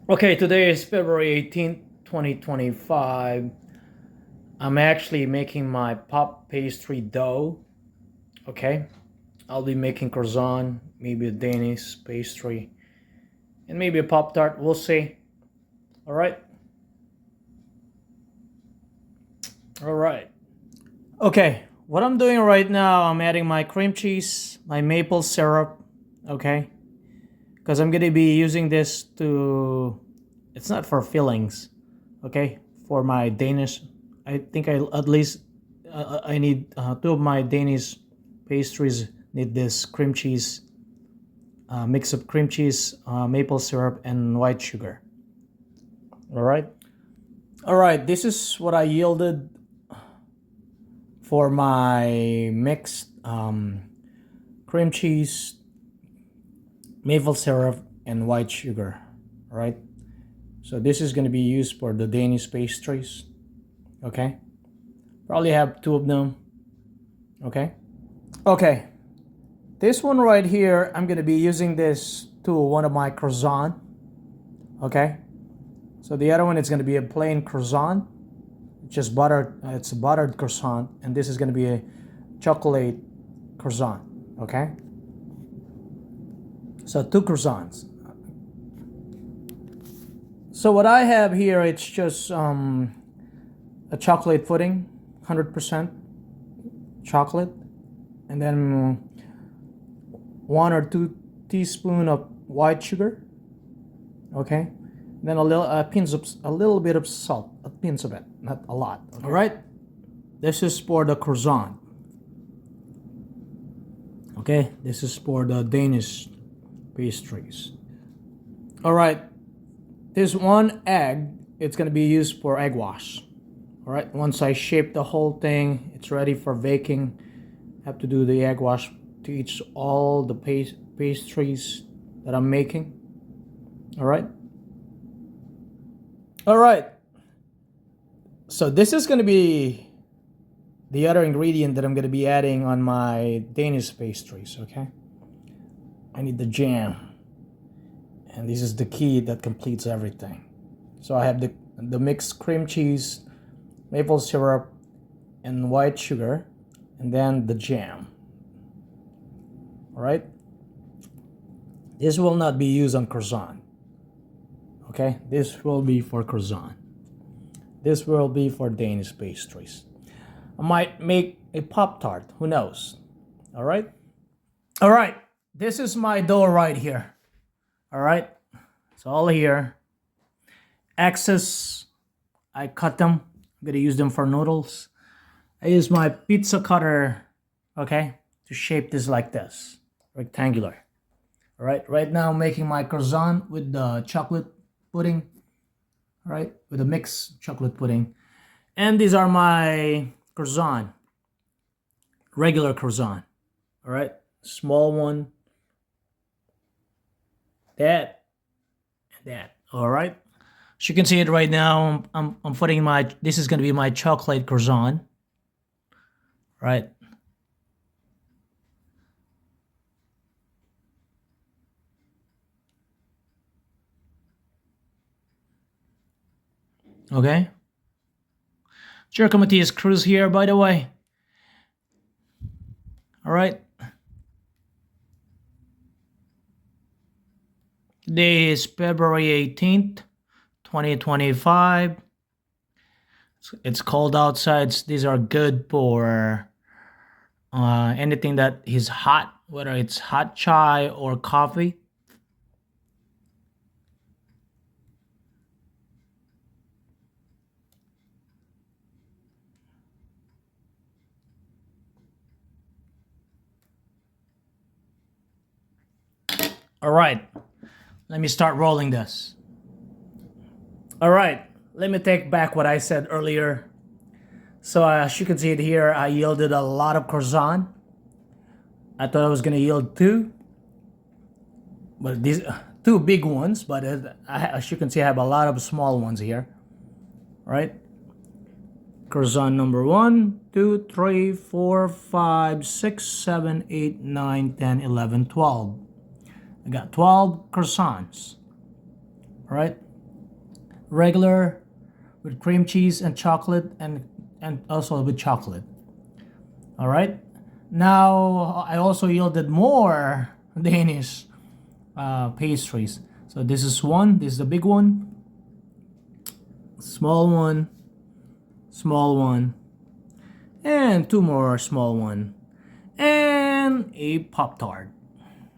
Okay, today is February 18th, 2025. I'm actually making my pop pastry dough. Okay, I'll be making croissant, maybe a Danish pastry, and maybe a Pop Tart. We'll see. All right. All right. Okay, what I'm doing right now, I'm adding my cream cheese, my maple syrup. Okay, because I'm gonna be using this to. It's not for fillings. Okay, for my Danish. I think I at least I need two of my Danish pastries need this cream cheese, mix of cream cheese, maple syrup, and white sugar. All right. All right. This is what I yielded for my mixed cream cheese, maple syrup, and white sugar. All right. So this is going to be used for the Danish pastries. Okay. Probably have two of them. Okay. Okay. This one right here, I'm going to be using this to one of my croissant. Okay. So the other one is going to be a plain croissant. Just buttered. It's a buttered croissant. And this is going to be a chocolate croissant. Okay. So two croissants. So what I have here, it's just a chocolate pudding, 100% chocolate, and then 1 or 2 teaspoons of white sugar. Okay, then a little bit of salt, a pinch of it, not a lot. Okay? All right, this is for the croissant. Okay, this is for the Danish pastries. All right, this one egg, it's gonna be used for egg wash. All right, once I shape the whole thing, it's ready for baking. Have to do the egg wash to each all the pastries that I'm making. All right. All right. So this is going to be the other ingredient that I'm going to be adding on my Danish pastries. Okay. I need the jam, and this is the key that completes everything. So I have the mixed cream cheese, maple syrup, and white sugar, and then the jam. All right. This will not be used on croissant. Okay, this will be for croissant. This will be for Danish pastries. I might make a Pop Tart. Who knows? All right. All right. This is my dough right here. All right. It's all here. Excess, I cut them. I'm gonna use them for noodles. I use my pizza cutter. Okay, to shape this like this, rectangular. All right, right now I'm making my croissant with the chocolate pudding. All right, with a mixed chocolate pudding. And these are my croissant, regular croissant. All right, small one, that, and that. All right, as you can see it right now, I'm putting my, this is gonna be my chocolate croissant. Right. Okay. Jerico Matias Cruz here, by the way. All right. Today is February 18th, 2025. It's cold outside. These are good for anything that is hot, whether it's hot chai or coffee. All right, let me start rolling this. All right, let me take back what I said earlier. So as you can see it here, I yielded a lot of croissant. I thought I was gonna yield two, but these two big ones. But as you can see, I have a lot of small ones here. All right. Croissant number 1, 2, 3, 4, 5, 6, 7, 8, 9, 10, 11, 12. I got 12 croissants. All right. regular with cream cheese and chocolate, and also with chocolate. All right. Now I also yielded more Danish pastries. So this is one. This is the big one. Small one. Small one. And two more small one. And a Pop-Tart.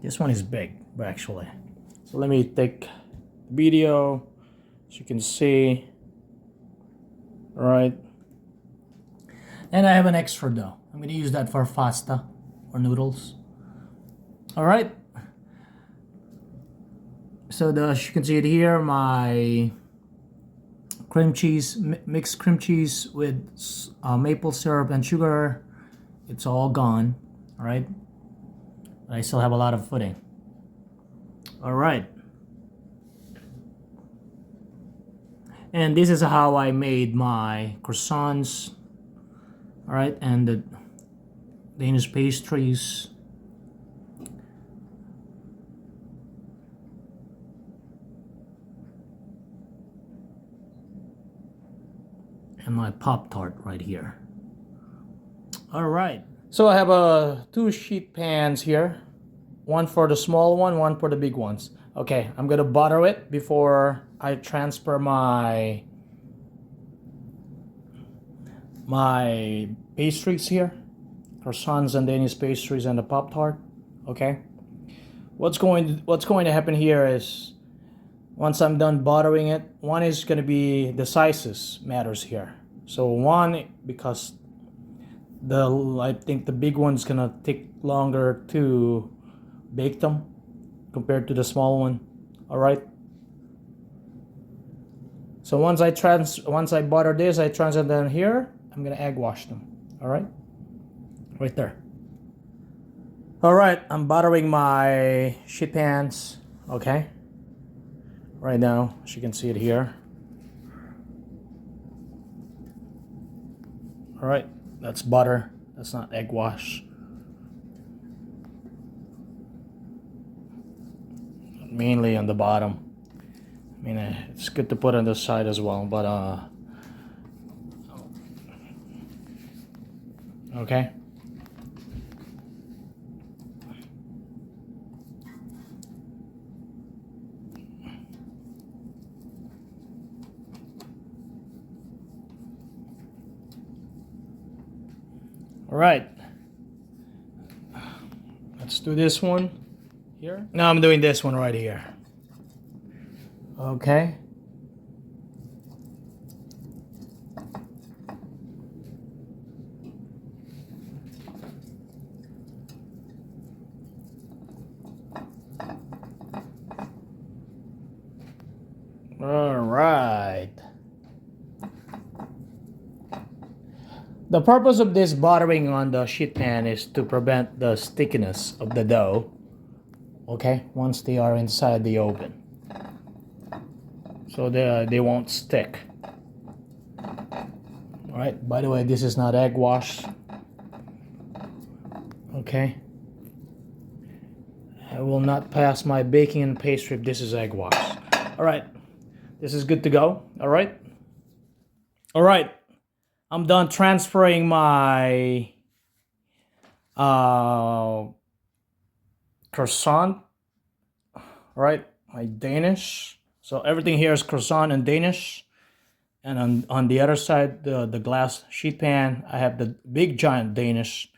This one is big, actually. So let me take video so you can see. All right. And I have an extra dough. I'm going to use that for pasta or noodles. All right. So as you can see it here, my cream cheese, mixed cream cheese with maple syrup and sugar, it's all gone. All right. But I still have a lot of pudding. All right. And this is how I made my croissants. All right, and the Danish pastries. And my Pop-Tart right here. All right. So I have two sheet pans here. One for the small one for the big ones. Okay, I'm gonna butter it before I transfer my pastries here, croissants and Danish pastries and the Pop-Tart. Okay, what's going to happen here is once I'm done buttering it, one is going to be the sizes matters here. So one, because I think the big one's gonna take longer to bake them compared to the small one. All right. So once I butter this, I transfer them here. I'm gonna egg wash them. All right, right there. All right, I'm buttering my sheet pans. Okay, right now, as you can see it here. All right, that's butter. That's not egg wash. Mainly on the bottom. I mean, it's good to put on the side as well, but okay. All right. Let's do this one here. Now I'm doing this one right here. Okay. All right. The purpose of this buttering on the sheet pan is to prevent the stickiness of the dough. Okay, once they are inside the oven, so they won't stick. All right. By the way, this is not egg wash. Okay. I will not pass my baking and pastry if this is egg wash. All right. This is good to go. All right. All right. I'm done transferring my croissant. All right. My Danish. So everything here is croissant and Danish. And on the other side, the glass sheet pan, I have the big giant Danish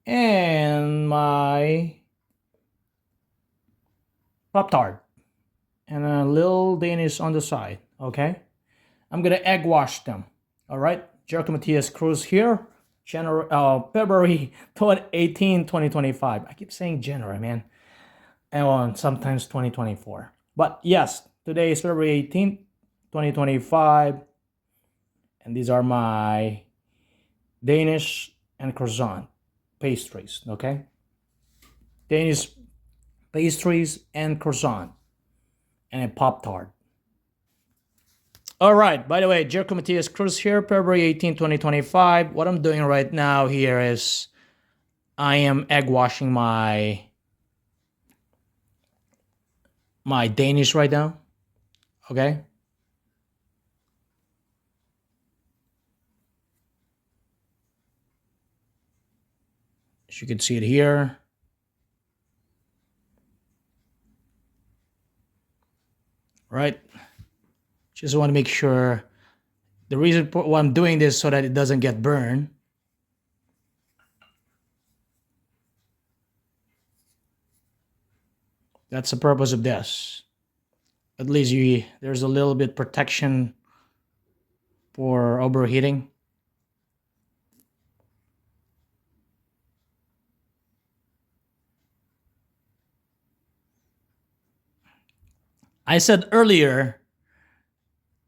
and my Pop-Tart and a little Danish on the side. Okay. I'm going to egg wash them. All right. Jerico Matias Cruz here. February 18, 2025. I keep saying January, man. And sometimes 2024. But yes, today is February 18th, 2025. And these are my Danish and croissant pastries, okay? Danish pastries and croissant and a Pop-Tart. All right, by the way, Jerico Matias Cruz here, February 18, 2025. What I'm doing right now here is I am egg washing my Danish right now, okay? As you can see it here. Right? Just want to make sure. The reason why I'm doing this so that it doesn't get burned. That's the purpose of this. At least there's a little bit protection for overheating. I said earlier,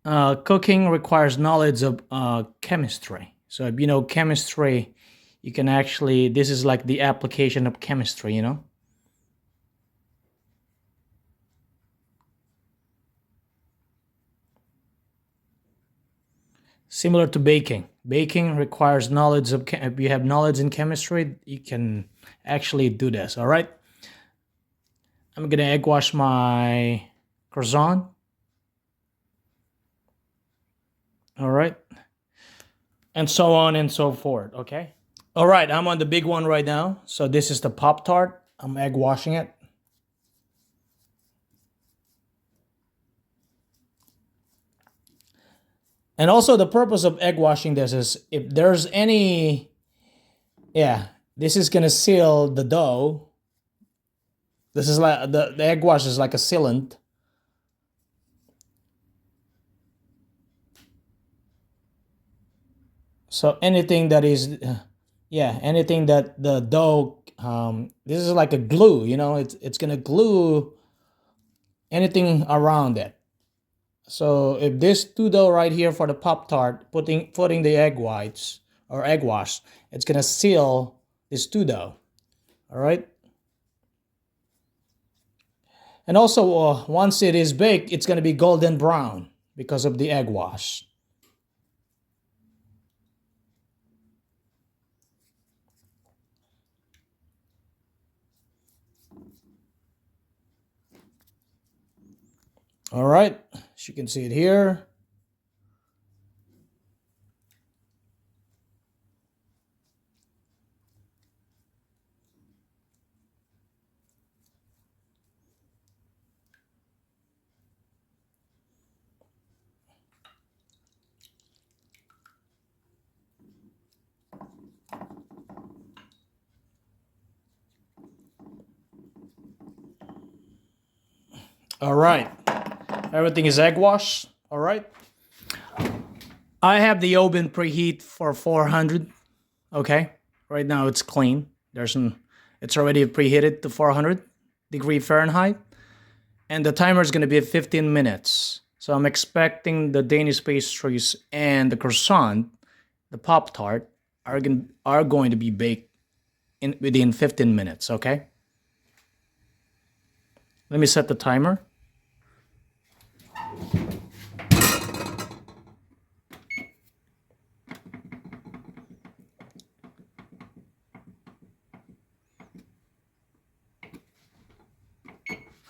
cooking requires knowledge of chemistry. So if you know chemistry, you can actually, this is like the application of chemistry, you know? Similar to baking. Baking requires knowledge of, if you have knowledge in chemistry, you can actually do this, all right? I'm gonna egg wash my croissant. All right. And so on and so forth, okay? All right, I'm on the big one right now. So this is the Pop-Tart. I'm egg washing it. And also the purpose of egg washing this is if there's any, this is gonna seal the dough. This is like, the egg wash is like a sealant. So anything that is, anything that the dough, this is like a glue, you know, it's gonna glue anything around it. So if this dough right here for the Pop-Tart, putting the egg whites or egg wash, it's gonna seal this dough. All right. And also once it is baked, it's gonna be golden brown because of the egg wash. All right, as you can see it here. All right, everything is egg wash. All right. I have the oven preheat for 400. Okay, right now it's clean. It's already preheated to 400° Fahrenheit, and the timer is going to be 15 minutes. So I'm expecting the Danish pastries and the croissant, the Pop-Tart, are going to be baked within 15 minutes. Okay. Let me set the timer.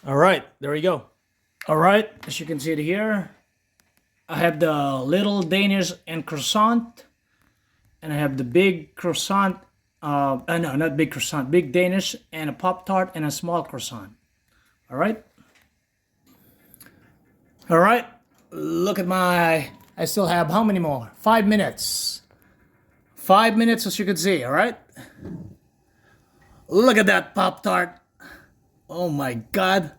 All right, there we go. All right, as you can see it here, I have the little Danish and croissant, and I have the big croissant, no, not big croissant, big Danish and a Pop-Tart and a small croissant. All right. All right, look at I still have how many more? 5 minutes. 5 minutes, as you can see, all right? Look at that Pop-Tart. Oh my God.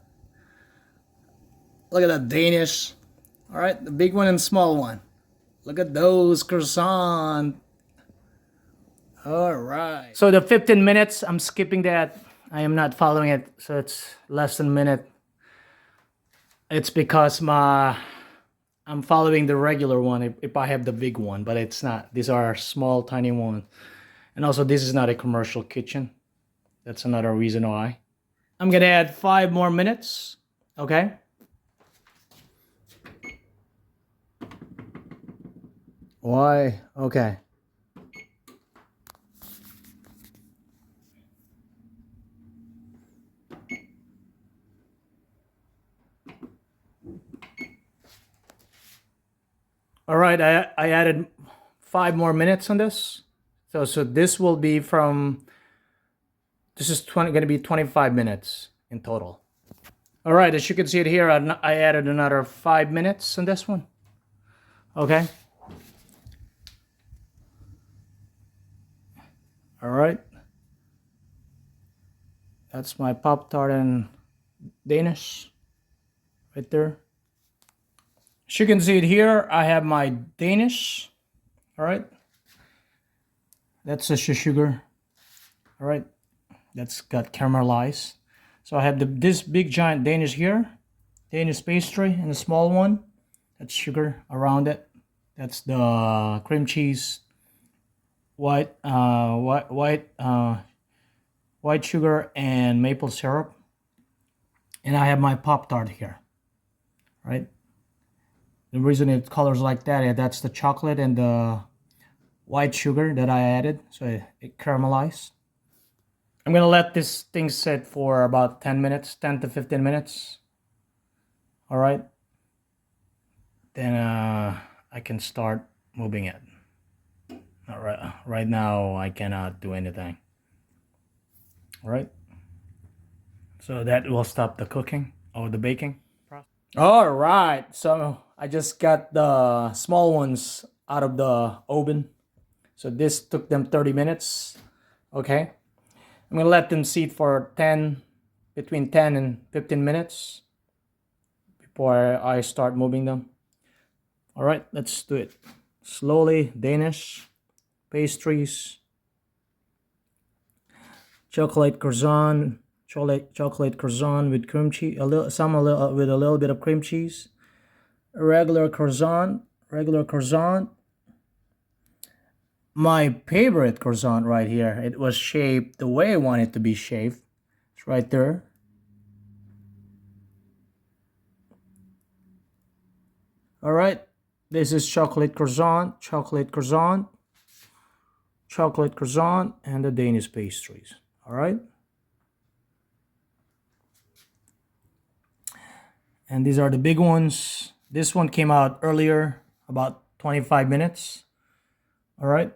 Look at that Danish. All right, the big one and small one. Look at those croissants. All right. So the 15 minutes, I'm skipping that. I am not following it, so it's less than a minute. It's because I'm following the regular one if I have the big one, but it's not. These are small, tiny ones. And also, this is not a commercial kitchen. That's another reason why. I'm gonna add 5 more minutes, okay? Why? Okay. All right, I added 5 more minutes on this. So this will be from This is going to be 25 minutes in total. All right, as you can see it here, I added another 5 minutes on this one. Okay. All right. That's my Pop-Tart and Danish right there. As you can see it here, I have my Danish. All right. That's the sugar. All right. That's got caramelized. So I have this big giant Danish here, Danish pastry, and a small one. That's sugar around it. That's the cream cheese, white sugar, and maple syrup. And I have my Pop-Tart here, right? The reason it colors like that, that's the chocolate and the white sugar that I added, so it caramelized. I'm gonna let this thing sit for about 10 minutes, 10 to 15 minutes. All right. Then I can start moving it. All right. Right now I cannot do anything. All right. So that will stop the cooking or the baking process. All right. So I just got the small ones out of the oven. So this took them 30 minutes. Okay. I'm going to let them sit for between 10 and 15 minutes before I start moving them. All right, let's do it. Slowly. Danish pastries, chocolate croissant with cream cheese, with a little bit of cream cheese, regular croissant. My favorite croissant right here. It was shaped the way I want it to be shaped. It's right there. All right. This is chocolate croissant, and the Danish pastries. All right. And these are the big ones. This one came out earlier, about 25 minutes. All right.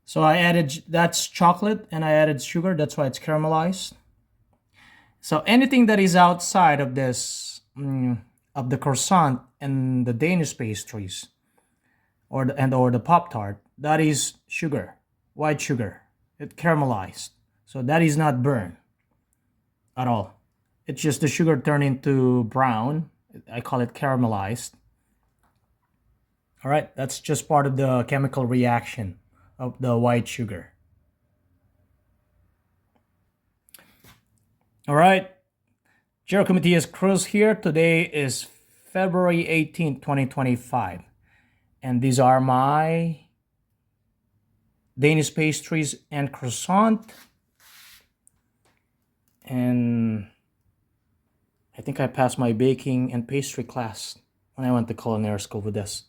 So I added, that's chocolate, and I added sugar. That's why it's caramelized. So anything that is outside of this, of the croissant and the Danish pastries, or the Pop-Tart, that is sugar, white sugar. It caramelized. So that is not burned at all. It's just the sugar turned into brown. I call it caramelized. All right, that's just part of the chemical reaction of the white sugar. All right, Jerico Matias Cruz here. Today is February 18th, 2025. And these are my Danish pastries and croissant. And I think I passed my baking and pastry class when I went to culinary school with this.